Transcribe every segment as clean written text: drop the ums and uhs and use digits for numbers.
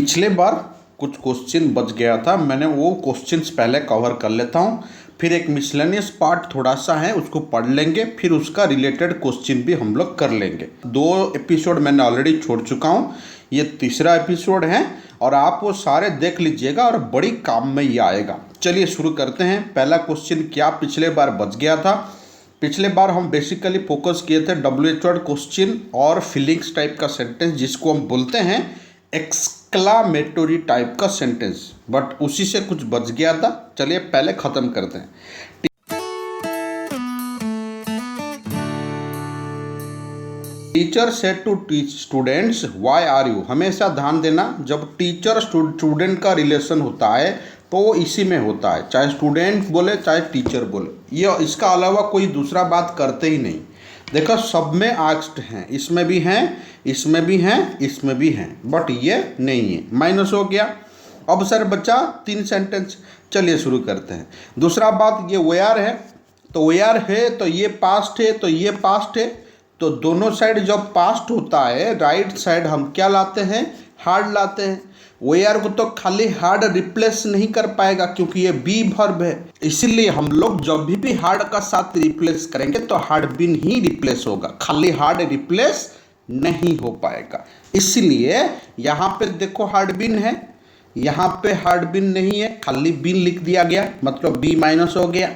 पिछले बार कुछ क्वेश्चन बच गया था, मैंने वो क्वेश्चंस पहले कवर कर लेता हूँ, फिर एक मिसलेनियस पार्ट थोड़ा सा है उसको पढ़ लेंगे, फिर उसका रिलेटेड क्वेश्चन भी हम लोग कर लेंगे। 2 एपिसोड मैंने ऑलरेडी छोड़ चुका हूँ, ये तीसरा एपिसोड है और आप वो सारे देख लीजिएगा और बड़ी काम में ये आएगा। चलिए शुरू करते हैं। पहला क्वेश्चन क्या पिछले बार बच गया था। पिछले बार हम बेसिकली फोकस किए थे WH वर्ड क्वेश्चन और फीलिंग्स टाइप का सेंटेंस, जिसको हम बोलते हैं एक्सक्लामेटोरी टाइप का सेंटेंस, बट उसी से कुछ बच गया था। चलिए पहले ख़त्म करते हैं। Teacher said to teach students why are you. हमेशा ध्यान देना, जब टीचर स्टूडेंट का रिलेशन होता है तो वो इसी में होता है, चाहे स्टूडेंट बोले चाहे टीचर बोले, ये इसका अलावा कोई दूसरा बात करते ही नहीं। देखो सब में आस्क्ड हैं, इसमें भी हैं, इसमें भी हैं, इसमें भी हैं, बट ये नहीं है, माइनस हो गया। अब सर बचा 3 सेंटेंस। चलिए शुरू करते हैं। दूसरा बात, ये वेयर है, तो वेयर है तो ये पास्ट है, तो ये पास्ट है, तो दोनों साइड जब पास्ट होता है राइट साइड हम क्या लाते हैं, हार्ड लाते हैं। वेयर को तो खाली हार्ड रिप्लेस नहीं कर पाएगा क्योंकि ये बी वर्ब है, इसीलिए हम लोग जब भी हार्ड का साथ रिप्लेस करेंगे तो हार्ड बीन ही रिप्लेस होगा, खाली हार्ड रिप्लेस नहीं हो पाएगा। इसलिए यहाँ पे देखो हार्ड बीन है, यहाँ पे हार्ड बीन नहीं है, खाली बीन लिख दिया गया, मतलब बी माइनस हो गया।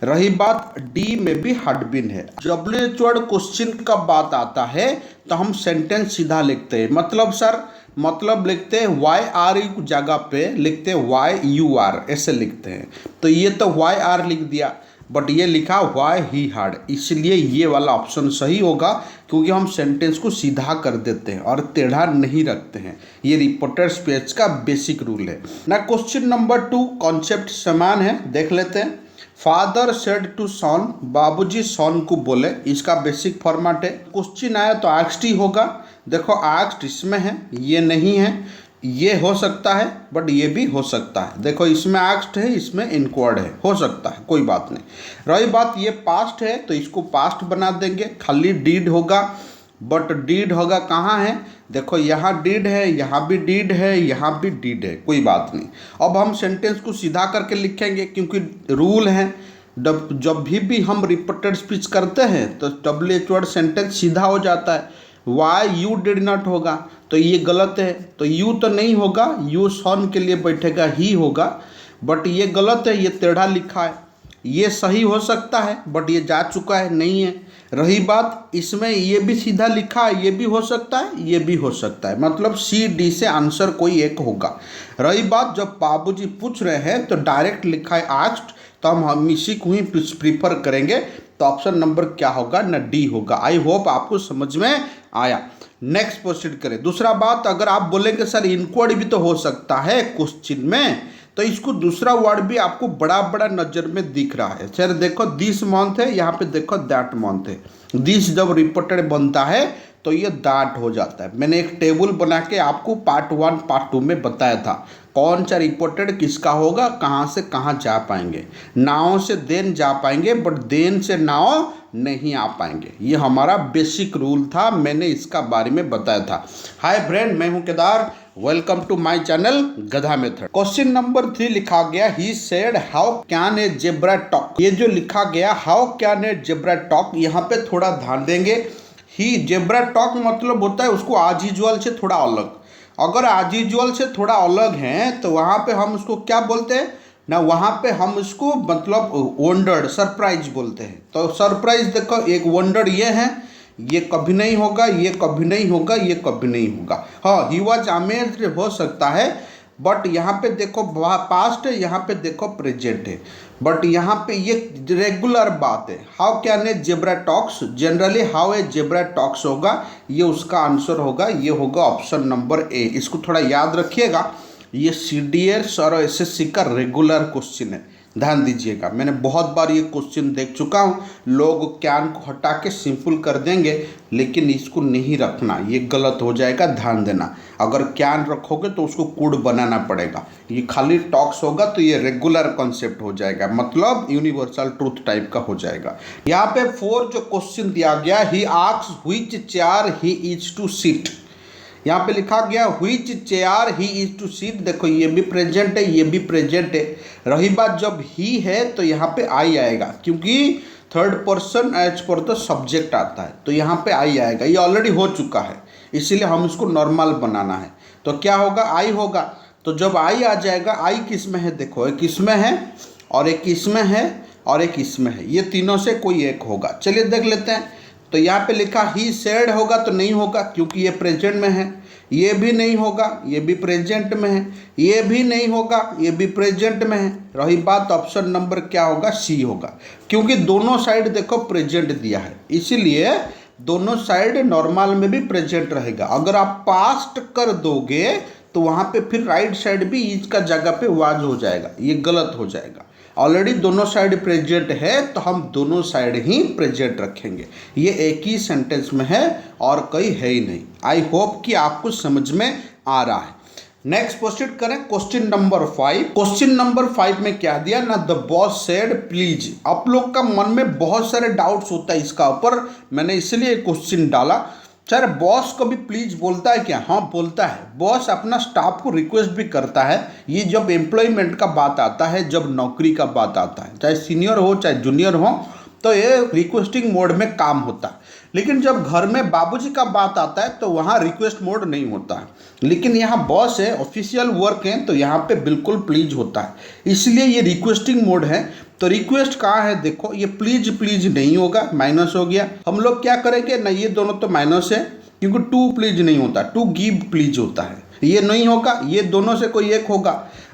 रही बात डी में भी हार्ड बीन है। WH वर्ड क्वेश्चन का बात आता है तो हम सेंटेंस सीधा लिखते हैं, मतलब सर मतलब लिखते हैं वाई आर यू जगह पे लिखते हैं वाई यू आर, ऐसे लिखते हैं। तो ये तो वाई आर लिख दिया, बट ये लिखा वाई ही हार्ड, इसलिए ये वाला ऑप्शन सही होगा क्योंकि हम सेंटेंस को सीधा कर देते हैं और टेढ़ा नहीं रखते हैं। ये रिपोर्टर स्पीच का बेसिक रूल है ना। क्वेश्चन नंबर 2 कॉन्सेप्ट समान है, देख लेते हैं। फादर सेड टू सन, बाबूजी सन को बोले, इसका बेसिक फॉर्मेट है। क्वेश्चन आया तो आस्क्ड ही होगा। देखो आस्क्ड इसमें है, ये नहीं है, ये हो सकता है बट ये भी हो सकता है। देखो इसमें आस्क्ड है, इसमें इनक्वायर्ड है, हो सकता है, कोई बात नहीं। रही बात ये पास्ट है तो इसको पास्ट बना देंगे, खाली डीड होगा, बट डीड होगा कहाँ है, देखो यहाँ डीड है, यहाँ भी डीड है, यहाँ भी डीड है, कोई बात नहीं। अब हम सेंटेंस को सीधा करके लिखेंगे क्योंकि रूल है, जब भी हम रिपोर्टेड स्पीच करते हैं तो WH वर्ड सेंटेंस सीधा हो जाता है। वाई यू डिड नॉट होगा तो ये गलत है, तो यू तो नहीं होगा, यू सन के लिए बैठेगा, ही होगा, बट ये गलत है, ये टेढ़ा लिखा है। ये सही हो सकता है बट ये जा चुका है, नहीं है। रही बात इसमें ये भी सीधा लिखा है, ये भी हो सकता है, ये भी हो सकता है, मतलब C D से आंसर कोई एक होगा। रही बात जब बाबूजी पूछ रहे हैं तो डायरेक्ट लिखा है आस्क्ड, तो हम इसी को ही प्रीफर करेंगे, तो ऑप्शन नंबर क्या होगा ना, डी होगा। आई होप आपको समझ में आया। नेक्स्ट प्रोसीड करें। दूसरा बात, अगर आप बोलेंगे सर इनक्वायरी भी तो हो सकता है क्वेश्चन में, तो इसको दूसरा वर्ड भी आपको बड़ा बड़ा नज़र में दिख रहा है। सर देखो दिस मंथ है, यहाँ पे देखो दैट मंथ है। दिस जब रिपोर्टेड बनता है तो ये दैट हो जाता है। मैंने एक टेबल बना के आपको पार्ट 1 पार्ट 2 में बताया था कौन सा रिपोर्टेड किसका होगा, कहाँ से कहाँ जा पाएंगे। नाव से देन जा पाएंगे बट देन से नाव नहीं आ पाएंगे, ये हमारा बेसिक रूल था, मैंने इसका बारे में बताया था। हाय फ्रेंड, मैं हूँ Kedar, welcome to my channel गधा मेथड। क्वेश्चन नंबर 3 लिखा गया he said how can a zebra talk. ये जो लिखा गया how can a zebra talk, यहाँ पे थोड़ा ध्यान देंगे। ही जेब्रा टॉक मतलब होता है उसको आज यूजुअल से थोड़ा अलग। अगर आज यूजुअल से थोड़ा अलग है तो वहाँ पे हम उसको क्या बोलते हैं ना, वहाँ पे हम उसको मतलब वंडर्ड सरप्राइज बोलते हैं। तो सरप्राइज देखो एक वंडर्ड ये है, ये कभी नहीं होगा, ये कभी नहीं होगा, ये कभी नहीं होगा। हाँ ही वॉज अमेज्ड हो सकता है, बट यहाँ पे देखो पास्ट है, यहाँ पे देखो प्रेजेंट है, बट यहाँ पे ये रेगुलर बात है। How can a zebra talks, generally how a zebra talks होगा, ये उसका आंसर होगा, ये होगा ऑप्शन नंबर ए। इसको थोड़ा याद रखिएगा, ये CDS और SSC का रेगुलर क्वेश्चन है, ध्यान दीजिएगा। मैंने बहुत बार ये क्वेश्चन देख चुका हूँ, लोग कैन को हटा के सिंपल कर देंगे, लेकिन इसको नहीं रखना, ये गलत हो जाएगा, ध्यान देना। अगर कैन रखोगे तो उसको कुड बनाना पड़ेगा, ये खाली टॉक्स होगा तो ये रेगुलर कॉन्सेप्ट हो जाएगा, मतलब यूनिवर्सल ट्रूथ टाइप का हो जाएगा। यहाँ पे 4 जो क्वेश्चन दिया गया, he asks which chair he is to sit, यहाँ पे लिखा गया which chair he is to seat. देखो ये भी प्रेजेंट है, ये भी प्रेजेंट है। रही बात जब ही है तो यहाँ पे आई आएगा, क्योंकि third person as per the subject आता है, तो यहाँ पे आई आएगा। ये ऑलरेडी हो चुका है, इसीलिए हम इसको नॉर्मल बनाना है। तो क्या होगा, आई होगा। तो जब आई आ जाएगा, आई किस में है, देखो एक इसमें है और एक इसमें है और एक इसमें है, ये तीनों से कोई एक होगा। चलिए देख लेते हैं। तो यहाँ पे लिखा ही सेड होगा तो नहीं होगा, क्योंकि ये प्रेजेंट में है। ये भी नहीं होगा, ये भी प्रेजेंट में है। ये भी नहीं होगा, ये भी प्रेजेंट में है। रही बात ऑप्शन नंबर क्या होगा, सी होगा, क्योंकि दोनों साइड देखो प्रेजेंट दिया है, इसीलिए दोनों साइड नॉर्मल में भी प्रेजेंट रहेगा। अगर आप पास्ट कर दोगे तो वहाँ पे फिर राइट साइड भी इज का जगह पे वाज हो जाएगा, ये गलत हो जाएगा। ऑलरेडी दोनों साइड प्रेजेंट है तो हम दोनों साइड ही प्रेजेंट रखेंगे। ये एक ही सेंटेंस में है और कोई है ही नहीं। आई होप कि आपको समझ में आ रहा है। नेक्स्ट प्रोसीड करें, क्वेश्चन नंबर 5। क्वेश्चन नंबर 5 में क्या दिया ना, द बॉस सेड प्लीज। आप लोग का मन में बहुत सारे डाउट्स होता है इसका ऊपर, मैंने इसलिए क्वेश्चन डाला। सर बॉस कभी प्लीज बोलता है क्या? हाँ बोलता है। बॉस अपना स्टाफ को रिक्वेस्ट भी करता है। ये जब एम्प्लॉयमेंट का बात आता है, जब नौकरी का बात आता है, चाहे सीनियर हो चाहे जूनियर हो, तो ये रिक्वेस्टिंग मोड में काम होता है। लेकिन जब घर में बाबूजी का बात आता है तो वहाँ रिक्वेस्ट मोड नहीं होता है। लेकिन यहाँ बॉस है, ऑफिशियल वर्क है, तो यहाँ पे बिल्कुल प्लीज होता है, इसलिए ये रिक्वेस्टिंग मोड है। तो रिक्वेस्ट कहाँ है, देखो ये प्लीज प्लीज नहीं होगा, माइनस हो गया। हम लोग क्या करेंगे ना, ये दोनों तो माइनस है, क्योंकि टू प्लीज नहीं होता, टू गिव प्लीज होता है। ये नहीं होगा, ये दोनों से कोई एक होगा।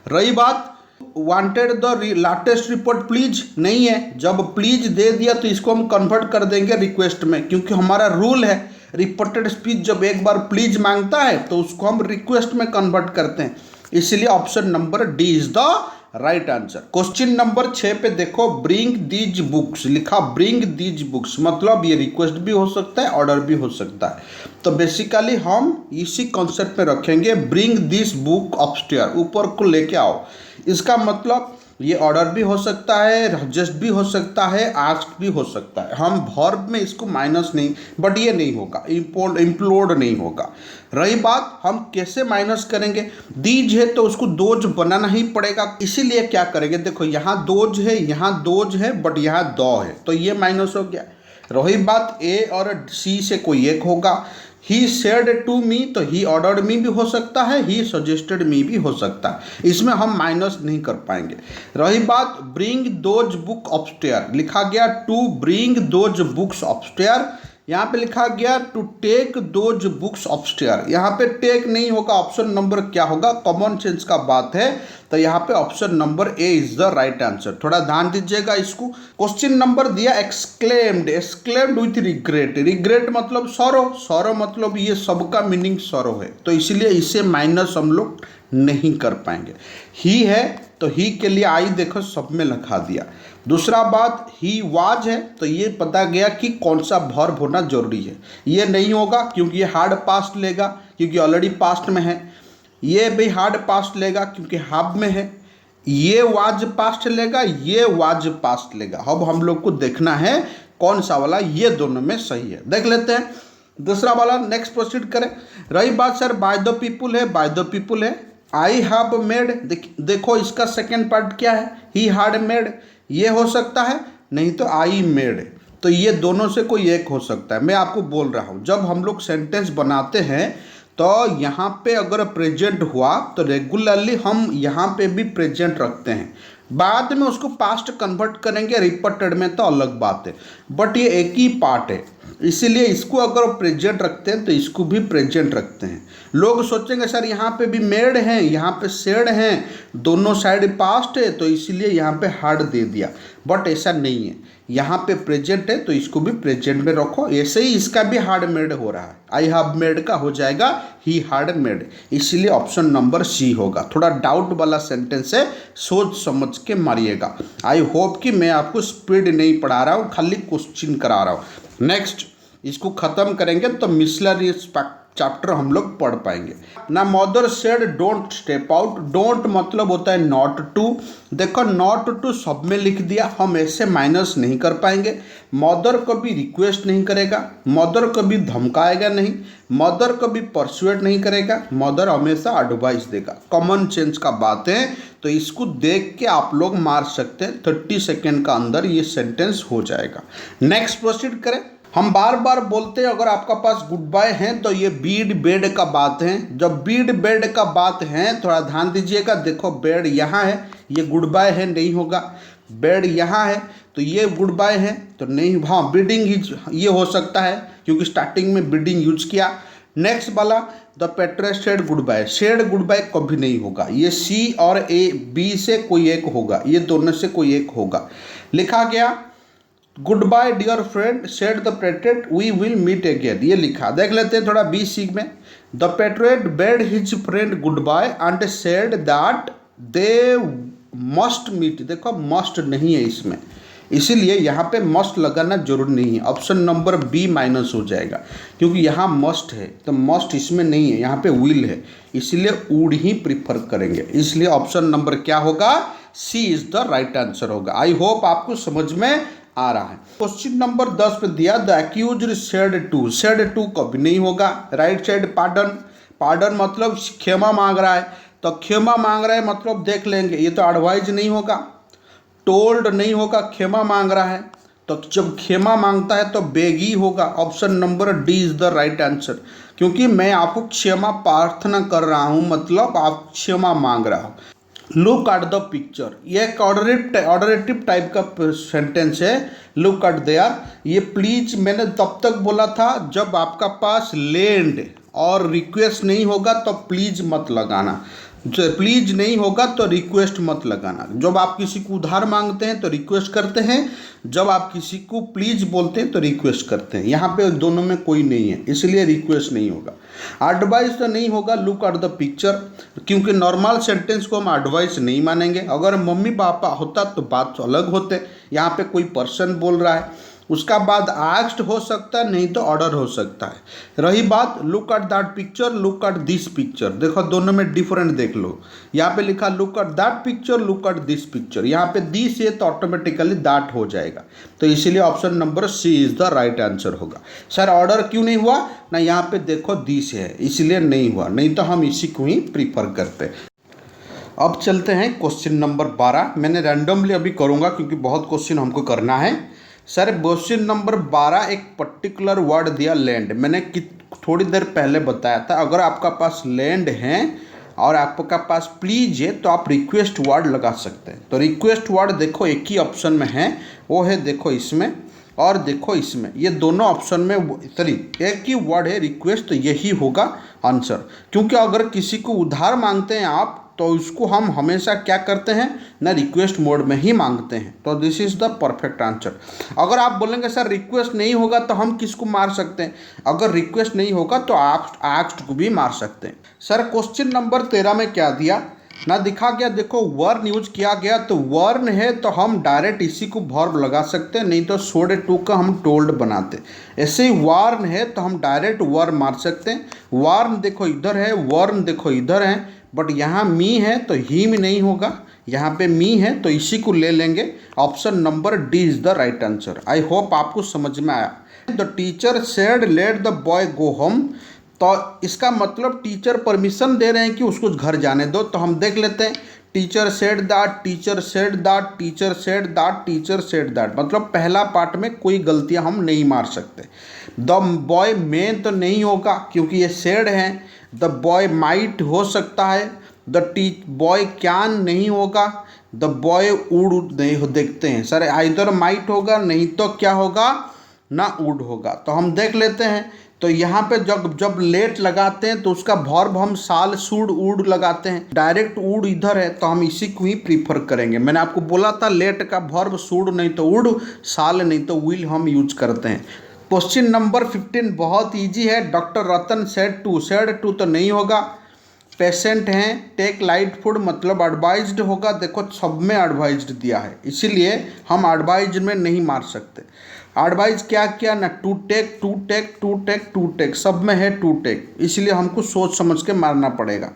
रही बात wanted the latest report please, नहीं है। जब प्लीज दे दिया तो इसको हम कन्वर्ट कर देंगे रिक्वेस्ट में, क्योंकि हमारा रूल है रिपोर्टेड स्पीच जब एक बार प्लीज मांगता है तो उसको हम रिक्वेस्ट में कन्वर्ट करते हैं। इसलिए option number D is the right answer. Question number 6 पे देखो, ब्रिंग दीज बुक्स लिखा। ब्रिंग दीज बुक्स मतलब ये रिक्वेस्ट भी हो सकता है, ऑर्डर भी हो सकता है। तो बेसिकली हम इसी कॉन्सेप्ट में रखेंगे, ब्रिंग दिस बुक अपस्टेयर, ऊपर को लेके आओ। इसका मतलब ये ऑर्डर भी हो सकता है, जस्ट भी हो सकता है, आस्क भी हो सकता है। हम वर्ब में इसको माइनस नहीं, बट ये नहीं होगा, इम्प्लोड नहीं होगा। रही बात हम कैसे माइनस करेंगे, दीज है तो उसको दोज बनाना ही पड़ेगा। इसीलिए क्या करेंगे, देखो यहाँ दोज है, यहाँ दोज है, बट यहाँ दो है, तो ये माइनस हो गया। रही बात ए और सी से कोई एक होगा। ही सेड टू मी, तो ही ऑर्डर्ड मी भी हो सकता है, ही सजेस्टेड मी भी हो सकता है, इसमें हम माइनस नहीं कर पाएंगे। रही बात ब्रिंग दोज बुक अपस्टेयर, लिखा गया to bring those books upstair. यहाँ पे लिखा गया to take those books upstair, यहाँ पे टेक नहीं होगा। ऑप्शन नंबर क्या होगा, कॉमन सेंस का बात है, तो यहाँ पे option number A is the right answer. थोड़ा ध्यान दीजिएगा इसको। क्वेश्चन नंबर दिया exclaimed, exclaimed with regret. Regret मतलब सॉरो, सॉरो मतलब ये सबका मीनिंग सॉरो है, तो इसलिए इसे माइनस हम लोग नहीं कर पाएंगे। ही है तो ही के लिए आई देखो सब में लिखा दिया। दूसरा बात ही वाज है, तो ये पता गया कि कौन सा वर्ब होना जरूरी है। ये नहीं होगा क्योंकि ये हार्ड पास्ट लेगा, क्योंकि ऑलरेडी पास्ट में है। ये भी हार्ड पास्ट लेगा क्योंकि हाब में है। ये वाज पास्ट लेगा, ये वाज पास्ट लेगा। अब हम लोग को देखना है कौन सा वाला ये दोनों में सही है, देख लेते हैं। दूसरा वाला नेक्स्ट प्रोसीड करें। रही बात सर बाय द पीपुल है, बाय द पीपुल है। आई हैव मेड, देखो इसका सेकेंड पार्ट क्या है, ही हैड मेड, ये हो सकता है, नहीं तो आई मेड, तो ये दोनों से कोई एक हो सकता है। मैं आपको बोल रहा हूँ जब हम लोग सेंटेंस बनाते हैं तो यहाँ पे अगर प्रेजेंट हुआ तो रेगुलरली हम यहाँ पे भी प्रेजेंट रखते हैं, बाद में उसको पास्ट कन्वर्ट करेंगे रिपीटेड में तो अलग बात है, बट ये एक ही पार्ट है, इसीलिए इसको अगर प्रेजेंट रखते हैं तो इसको भी प्रेजेंट रखते हैं। लोग सोचेंगे सर यहाँ पे भी मेड हैं, यहाँ पे सेड हैं, दोनों साइड पास्ट है तो इसीलिए यहाँ पे हार्ड दे दिया, बट ऐसा नहीं है। यहाँ पे प्रेजेंट है तो इसको भी प्रेजेंट में रखो, ऐसे ही इसका भी हार्ड मेड हो रहा है। आई हैव मेड का हो जाएगा ही हार्ड मेड, इसलिए ऑप्शन नंबर सी होगा। थोड़ा डाउट वाला सेंटेंस है, सोच समझ के मारिएगा। आई होप कि मैं आपको स्पीड नहीं पढ़ा रहा हूँ, खाली क्वेश्चन करा रहा हूँ। नेक्स्ट इसको ख़त्म करेंगे तो मिसलरी चैप्टर हम लोग पढ़ पाएंगे ना। Mother said don't step out, don't मतलब होता है नॉट टू। देखो नॉट टू सब में लिख दिया, हम ऐसे माइनस नहीं कर पाएंगे। मदर कभी रिक्वेस्ट नहीं करेगा, मदर कभी धमकाएगा नहीं, मदर कभी परसुएट नहीं करेगा, मदर हमेशा एडवाइस देगा। कॉमन सेंस का बात है, तो इसको देख के आप लोग मार सकते हैं। 30 सेकेंड का अंदर ये सेंटेंस हो जाएगा। नेक्स्ट प्रोसीड करें। हम बार बार बोलते हैं अगर आपका पास गुड बाय है तो ये बीड बेड का बात है। जब बीड बेड का बात है थोड़ा ध्यान दीजिएगा। देखो बेड यहाँ है, ये गुड बाय है, नहीं होगा। बेड यहाँ है तो ये गुड बाय है तो नहीं, हाँ बीडिंग ये हो सकता है क्योंकि स्टार्टिंग में बीडिंग यूज किया। नेक्स्ट वाला the portrait said good bye, said good bye कभी नहीं होगा। ये सी और ए बी से कोई एक होगा, ये दोनों से कोई एक होगा। लिखा गया goodbye dear friend said the portrait we will meet again, ये लिखा। देख लेते हैं थोड़ा बी सी में। The portrait bade his friend goodbye and said that they must meet. देखो मस्ट नहीं है इसमें, इसीलिए यहाँ पे मस्ट लगाना जरूरी नहीं है। ऑप्शन नंबर बी माइनस हो जाएगा क्योंकि यहाँ मस्ट है, तो मस्ट इसमें नहीं है, यहाँ पे विल है, इसलिए वुड ही प्रिफर करेंगे। इसलिए ऑप्शन नंबर क्या होगा, सी इज द राइट आंसर होगा। आई होप आपको समझ में आ रहा है। क्वेश्चन नंबर 10 पे दिया the accused said to, said to कभी नहीं होगा। राइट साइड पार्डन, पार्डन मतलब क्षमा मांग रहा है, तो क्षमा मांग रहा है मतलब देख लेंगे, ये तो एडवाइज नहीं होगा। टोल्ड नहीं होगा, क्षमा मांग रहा है, तो जब क्षमा मांगता है तो बेगी होगा। Option number D is the right answer, क्योंकि मैं आपको क्षमा प्रार्थना कर रहा हूँ, मतलब आप क्षमा मांग रहा हो। लुक एट द पिक्चर, ये एक ऑर्डरेटिव टाइप का सेंटेंस है। लुक एट देयर, ये प्लीज मैंने तब तक बोला था जब आपका पास लैंड और रिक्वेस्ट नहीं होगा तो प्लीज मत लगाना। प्लीज नहीं होगा तो रिक्वेस्ट मत लगाना। जब आप किसी को उधार मांगते हैं तो रिक्वेस्ट करते हैं, जब आप किसी को प्लीज बोलते हैं तो रिक्वेस्ट करते हैं। यहाँ पे दोनों में कोई नहीं है, इसलिए रिक्वेस्ट नहीं होगा। एडवाइस तो नहीं होगा लुक एट द पिक्चर, क्योंकि नॉर्मल सेंटेंस को हम एडवाइस नहीं मानेंगे। अगर मम्मी पापा होता तो बात अलग होते, यहाँ पे कोई पर्सन बोल रहा है। उसका बाद आस्क्ड हो सकता है, नहीं तो ऑर्डर हो सकता है। रही बात look at that picture, look at this picture, देखो दोनों में डिफरेंट देख लो। यहाँ पे लिखा look at that picture, look at this picture, यहाँ पे दिस है तो ऑटोमेटिकली दैट हो जाएगा, तो इसीलिए option number C is the right answer होगा। सर ऑर्डर क्यों नहीं हुआ ना, यहाँ पे देखो दिस है इसलिए नहीं हुआ, नहीं तो हम इसी को ही प्रीफर करते। अब चलते हैं क्वेश्चन नंबर 12। मैंने रैंडमली अभी करूँगा क्योंकि बहुत क्वेश्चन हमको करना है। सर क्वेश्चन नंबर 12 एक पर्टिकुलर वर्ड दिया लैंड, मैंने थोड़ी देर पहले बताया था अगर आपका पास लैंड है और आपका पास प्लीज है तो आप रिक्वेस्ट वर्ड लगा सकते हैं। तो रिक्वेस्ट वर्ड देखो एक ही ऑप्शन में है, वो है देखो इसमें और देखो इसमें, ये दोनों ऑप्शन में सॉरी एक ही वर्ड है रिक्वेस्ट, तो यही होगा आंसर। क्योंकि अगर किसी को उधार मांगते हैं आप तो उसको हम हमेशा क्या करते हैं ना, रिक्वेस्ट मोड में ही मांगते हैं, तो this is the perfect answer. अगर आप बोलेंगे सर रिक्वेस्ट नहीं होगा तो हम किसको मार सकते हैं, अगर रिक्वेस्ट नहीं होगा तो आप आस्क्ड को भी मार सकते हैं। सर क्वेश्चन नंबर 13 में क्या दिया ना, दिखा गया देखो वर्न यूज किया गया, तो वर्न है तो हम डायरेक्ट इसी को वर्ब लगा सकते हैं, नहीं तो सोड टू का हम टोल्ड बनाते। ऐसे ही वार्न है तो हम डायरेक्ट वर्न मार सकते हैं। वार्न देखो इधर है, वर्न देखो इधर है, बट यहाँ मी है तो ही में नहीं होगा, यहाँ पे मी है तो इसी को ले लेंगे। Option number D is the right answer. I hope आपको समझ में आया। The teacher said let the boy go home, तो इसका मतलब टीचर परमिशन दे रहे हैं कि उसको घर जाने दो, तो हम देख लेते हैं। Teacher said that, teacher said that, teacher said that, teacher said that, मतलब पहला पार्ट में कोई गलतियां हम नहीं मार सकते। द बॉय में तो नहीं होगा क्योंकि ये सेड है। द बॉय माइट हो सकता है, द बॉय कैन नहीं होगा, द बॉय वुड नहीं हो, देखते हैं सर आइदर माइट होगा नहीं तो क्या होगा ना वुड होगा, तो हम देख लेते हैं। तो यहाँ पे जब लेट लगाते हैं तो उसका वर्ब हम साल शुड वुड लगाते हैं, डायरेक्ट वुड इधर है तो हम इसी को ही प्रीफर करेंगे। मैंने आपको बोला था लेट का वर्ब शुड नहीं तो वुड, साल नहीं तो विल हम यूज करते हैं। क्वेश्चन नंबर 15 बहुत इजी है। डॉक्टर रतन सेड टू तो नहीं होगा। पेशेंट हैं, टेक लाइट फूड मतलब एडवाइज्ड होगा, देखो सब में एडवाइज्ड दिया है इसीलिए हम एडवाइज में नहीं मार सकते। एडवाइज क्या किया ना, to take to take to take to take, सब में है टू टेक, इसलिए हमको सोच समझ के मारना पड़ेगा।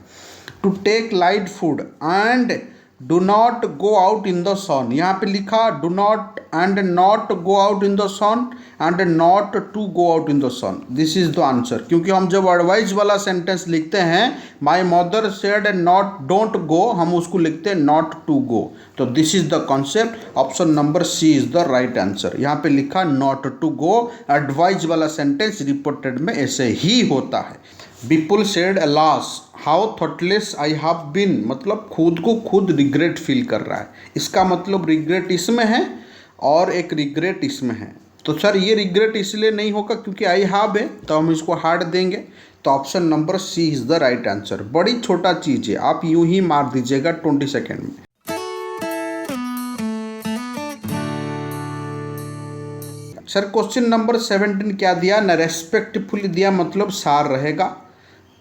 To take light food and do not go out in the sun, यहाँ पे लिखा do not and not go out in the sun and not to go out in the sun, this is the answer. क्योंकि हम जब advise वाला sentence लिखते हैं my mother said not don't go, हम उसको लिखते हैं नॉट टू गो, तो this is the concept. Option number C is the right answer. यहाँ पे लिखा नॉट टू गो, एडवाइज वाला सेंटेंस रिपोर्टेड में ऐसे ही होता है। Vipul said alas how thoughtless I have been, मतलब खुद को खुद रिग्रेट फील कर रहा है, इसका मतलब रिग्रेट इसमें है और एक रिग्रेट इसमें है। तो सर ये रिग्रेट इसलिए नहीं होगा क्योंकि आई हैव है, तो हम इसको हार्ड देंगे, तो option number C is the right answer. बड़ी छोटा चीज़ है, आप यूं ही मार दीजिएगा 20 सेकेंड में। सर क्वेश्चन नंबर 17 क्या दिया ना, रेस्पेक्टफुली दिया, मतलब सार रहेगा।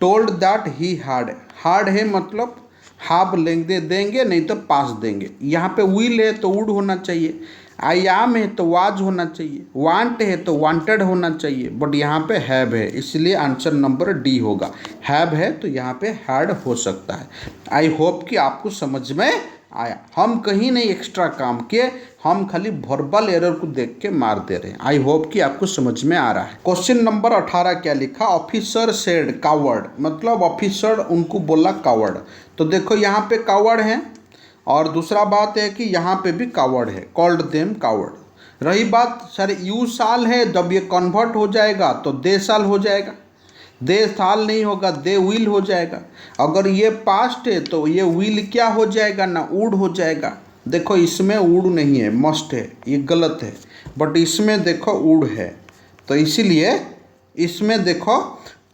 टोल्ड दैट ही हार्ड है मतलब हाफ लेंगे देंगे, नहीं तो पास देंगे। यहाँ पे विल है तो वुड होना चाहिए, आई एम है तो वाज होना चाहिए, वांट है तो वांटेड होना चाहिए, बट यहाँ पे हैव है, इसलिए आंसर नंबर डी होगा। हैव है तो यहाँ पे हैड हो सकता है। आई होप कि आपको समझ में आया। हम कहीं नहीं एक्स्ट्रा काम किए, हम खाली वर्बल एरर को देख के मार दे रहे हैं। आई होप कि आपको समझ में आ रहा है। क्वेश्चन नंबर 18 क्या लिखा, ऑफिसर सेड कावर्ड, मतलब ऑफिसर उनको बोला कावर्ड। तो देखो यहाँ पे कावर्ड है और दूसरा बात है कि यहाँ पे भी कावर्ड है, कॉल्ड देम कावर्ड। रही बात सर यू साल है, जब ये कन्वर्ट हो जाएगा तो दे साल हो जाएगा, दे साल नहीं होगा, दे विल हो जाएगा। अगर ये पास्ट है तो ये विल क्या हो जाएगा ना, वुड हो जाएगा। देखो इसमें वुड नहीं है, मस्ट है, ये गलत है, बट इसमें देखो वुड है, तो इसीलिए इसमें देखो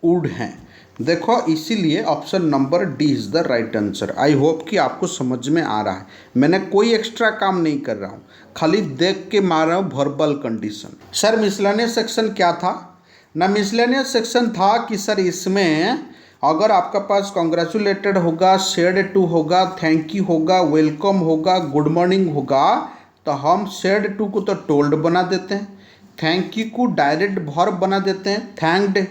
वुड है, देखो इसीलिए option number D is the right answer. I hope कि आपको समझ में आ रहा है। मैंने कोई एक्स्ट्रा काम नहीं कर रहा हूँ, खाली देख के मार रहा हूँ verbal condition. Sir miscellaneous section क्या था ना, मिसलेनियस सेक्शन था कि सर इसमें अगर आपका पास कॉन्ग्रेचुलेटेड होगा, सेड टू होगा, थैंक यू होगा, वेलकम होगा, गुड मॉर्निंग होगा, तो हम सेड टू को तो टोल्ड बना देते हैं, थैंक यू को डायरेक्ट वर्ब बना देते हैं थैंक्ड,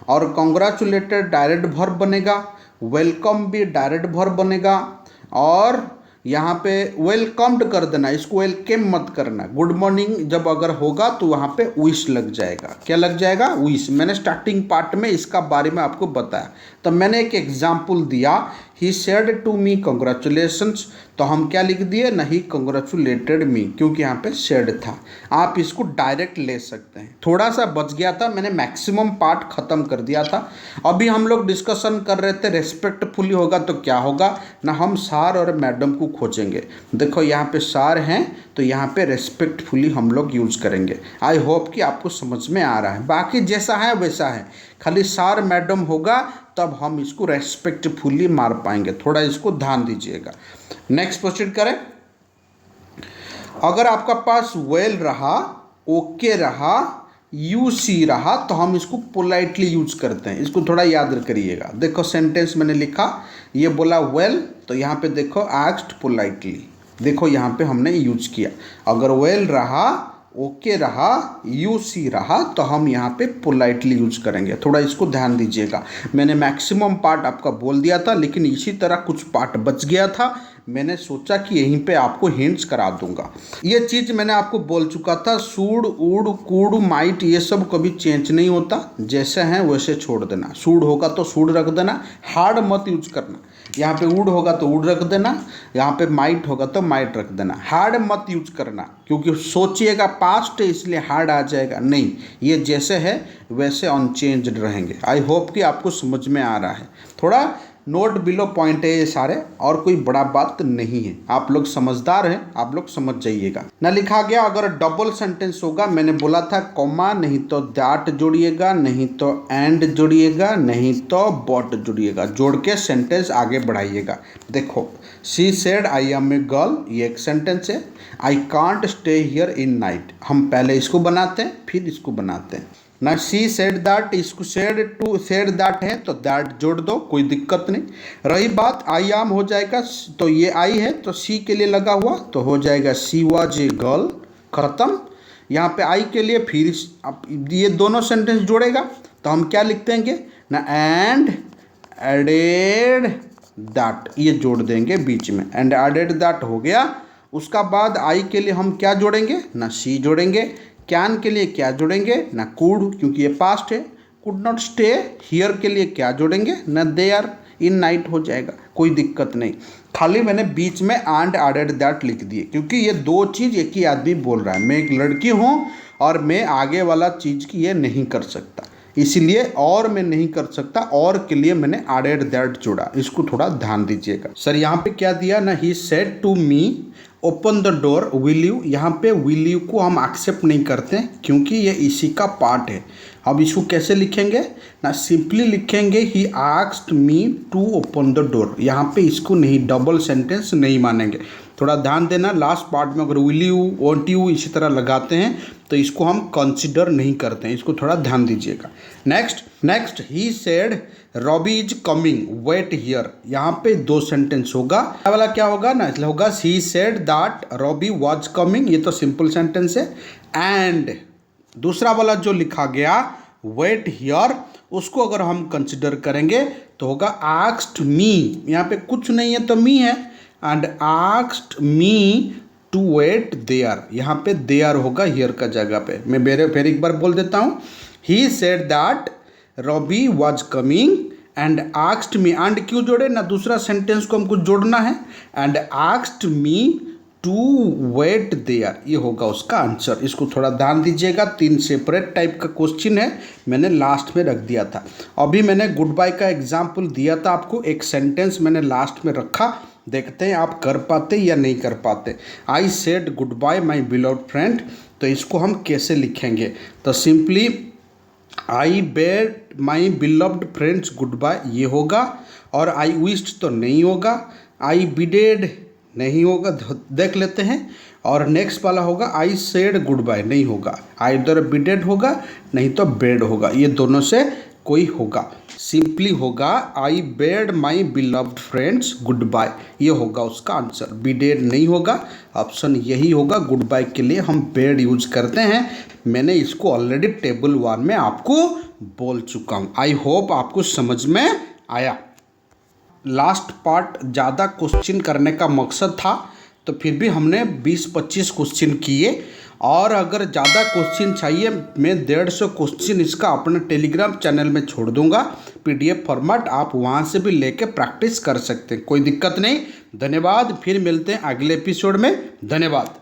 और कॉन्ग्रेचुलेटेड डायरेक्ट वर्ब बनेगा, वेलकम भी डायरेक्ट वर्ब बनेगा, और यहाँ पे वेलकम्ड कर देना, इसको वेलकम मत करना। गुड मॉर्निंग जब अगर होगा तो वहाँ पे विश लग जाएगा, क्या लग जाएगा, विश। मैंने स्टार्टिंग पार्ट में इसका बारे में आपको बताया, तो मैंने एक एग्जाम्पल दिया, he said to me congratulations, तो हम क्या लिख दिए, नहीं कॉन्ग्रेचुलेटेड मी, क्योंकि यहाँ पे सेड था। आप इसको डायरेक्ट ले सकते हैं, थोड़ा सा बच गया था, मैंने मैक्सिमम पार्ट खत्म कर दिया था। अभी हम लोग डिस्कशन कर रहे थे रेस्पेक्टफुली होगा तो क्या होगा ना, हम सार और मैडम को खोजेंगे। देखो यहाँ पे सार हैं तो यहाँ पे रेस्पेक्टफुली हम लोग यूज़ करेंगे। आई होप कि आपको समझ में आ रहा है। बाकी जैसा है वैसा है, खाली सार मैडम होगा तब हम इसको रेस्पेक्टफुली मार पाएंगे, थोड़ा इसको ध्यान दीजिएगा। नेक्स्ट प्रोसीड करें। अगर आपका पास वेल रहा, ओके रहा, यू सी रहा, तो हम इसको पोलाइटली यूज करते हैं, इसको थोड़ा याद करिएगा। देखो सेंटेंस मैंने लिखा, ये बोला वेल, तो यहाँ पे देखो आस्क्ड पोलाइटली, देखो यहाँ पे हमने यूज किया। अगर वेल रहा, ओके रहा, यू सी रहा, तो हम यहाँ पे पोलाइटली यूज करेंगे, थोड़ा इसको ध्यान दीजिएगा। मैंने मैक्सिमम पार्ट आपका बोल दिया था, लेकिन इसी तरह कुछ पार्ट बच गया था, मैंने सोचा कि यहीं पे आपको हिंट्स करा दूंगा। ये चीज़ मैंने आपको बोल चुका था, सूड, वुड, कुड, माइट, ये सब कभी चेंज नहीं होता, जैसे हैं वैसे छोड़ देना। सूड होगा तो सूड रख देना, हार्ड मत यूज करना। यहाँ पे वुड होगा तो वुड रख देना, यहाँ पे माइट होगा तो माइट रख देना, हार्ड मत यूज करना, क्योंकि सोचिएगा पास्ट है इसलिए हार्ड आ जाएगा, नहीं, ये जैसे है वैसे अनचेंज्ड रहेंगे। आई होप कि आपको समझ में आ रहा है। थोड़ा नोट बिलो पॉइंट है ये सारे, और कोई बड़ा बात नहीं है, आप लोग समझदार हैं, आप लोग समझ जाइएगा ना। लिखा गया अगर डबल सेंटेंस होगा, मैंने बोला था कॉमा नहीं तो दैट जोड़िएगा, नहीं तो एंड जोड़िएगा, नहीं तो बट जोड़िएगा, जोड़ के सेंटेंस आगे बढ़ाइएगा। देखो she said I am a girl, ये एक सेंटेंस है। I can't stay here in night, हम पहले इसको बनाते हैं फिर इसको बनाते हैं ना। शी सेड दैट, इसको सेड टू सेड दैट है तो दैट जोड़ दो, कोई दिक्कत नहीं। रही बात आई एम हो जाएगा, तो ये आई है तो सी के लिए लगा हुआ तो हो जाएगा शी वाज ए गर्ल, खत्म। यहाँ पे आई के लिए फिर अब ये दोनों सेंटेंस जोड़ेगा तो हम क्या लिख देंगे ना, एंड एडेड दैट, ये जोड़ देंगे बीच में, एंड एडेड दैट हो गया। उसका बाद आई के लिए हम क्या जोड़ेंगे ना, सी जोड़ेंगे। कैन के लिए क्या जोड़ेंगे ना, कुड, क्योंकि ये पास्ट है। कुड नॉट स्टे हियर के लिए क्या जोड़ेंगे ना, दे आर इन नाइट हो जाएगा, कोई दिक्कत नहीं। खाली मैंने बीच में एंड एडेड दैट लिख दिए क्योंकि ये दो चीज़ एक ही आदमी बोल रहा है। मैं एक लड़की हूँ और मैं आगे वाला चीज़ की ये नहीं कर सकता, इसलिए और मैं नहीं कर सकता, और के लिए मैंने एडेड दैट जोड़ा। इसको थोड़ा ध्यान दीजिएगा। सर यहाँ पे क्या दिया ना, he said to me open the door will you. यहाँ पे विल यू को हम एक्सेप्ट नहीं करते क्योंकि ये इसी का पार्ट है। अब इसको कैसे लिखेंगे ना, सिंपली लिखेंगे he asked me to open the door. यहाँ पे इसको नहीं, डबल सेंटेंस नहीं मानेंगे। थोड़ा ध्यान देना, लास्ट पार्ट में अगर विल यू, वॉन्ट यू इसी तरह लगाते हैं तो इसको हम कंसिडर नहीं करते हैं, इसको थोड़ा ध्यान दीजिएगा। Next he said Robbie is coming wait here. यहाँ पे दो सेंटेंस होगा, वाला क्या होगा ना, इसलिए होगा ही said that Robbie was coming, ये तो सिंपल सेंटेंस है। एंड दूसरा वाला जो लिखा गया वेट हियर, उसको अगर हम कंसिडर करेंगे तो होगा आस्क्ड मी। यहाँ पे कुछ नहीं है तो मी है, and asked me to wait there. यहाँ पे देयर होगा हियर का जगह पे। मैं फिर एक बार बोल देता हूँ, he said that Robbie was coming and asked me, and क्यों जोड़े ना, दूसरा सेंटेंस को हमको जोड़ना है, and asked me to wait there, ये होगा उसका आंसर। इसको थोड़ा ध्यान दीजिएगा, 3 सेपरेट टाइप का क्वेश्चन है, मैंने लास्ट में रख दिया था। अभी मैंने गुड बाय का एग्जाम्पल दिया था आपको, एक सेंटेंस मैंने लास्ट में रखा, देखते हैं आप कर पाते या नहीं कर पाते। I said good bye my beloved friend, तो इसको हम कैसे लिखेंगे, तो simply I bade my beloved friends good bye, ये होगा। और आई विश्ड तो नहीं होगा, आई बिडेड नहीं होगा, देख लेते हैं। और नेक्स्ट वाला होगा आई सेड गुड बाय, नहीं होगा, आइदर बिडेड होगा नहीं तो बेड होगा, ये दोनों से कोई होगा। सिंपली होगा आई bade my beloved friends good bye, ये होगा उसका आंसर। बिडेड नहीं होगा, ऑप्शन यही होगा। गुड बाय के लिए हम बेड यूज करते हैं, मैंने इसको ऑलरेडी टेबल 1 में आपको बोल चुका हूँ। आई होप आपको समझ में आया। लास्ट पार्ट ज़्यादा क्वेश्चन करने का मकसद था, तो फिर भी हमने 20-25 क्वेश्चन किए, और अगर ज़्यादा क्वेश्चन चाहिए मैं 150 क्वेश्चन इसका अपने टेलीग्राम चैनल में छोड़ दूंगा, PDF फॉर्मेट, आप वहां से भी लेके प्रैक्टिस कर सकते हैं, कोई दिक्कत नहीं। धन्यवाद, फिर मिलते हैं अगले एपिसोड में। धन्यवाद।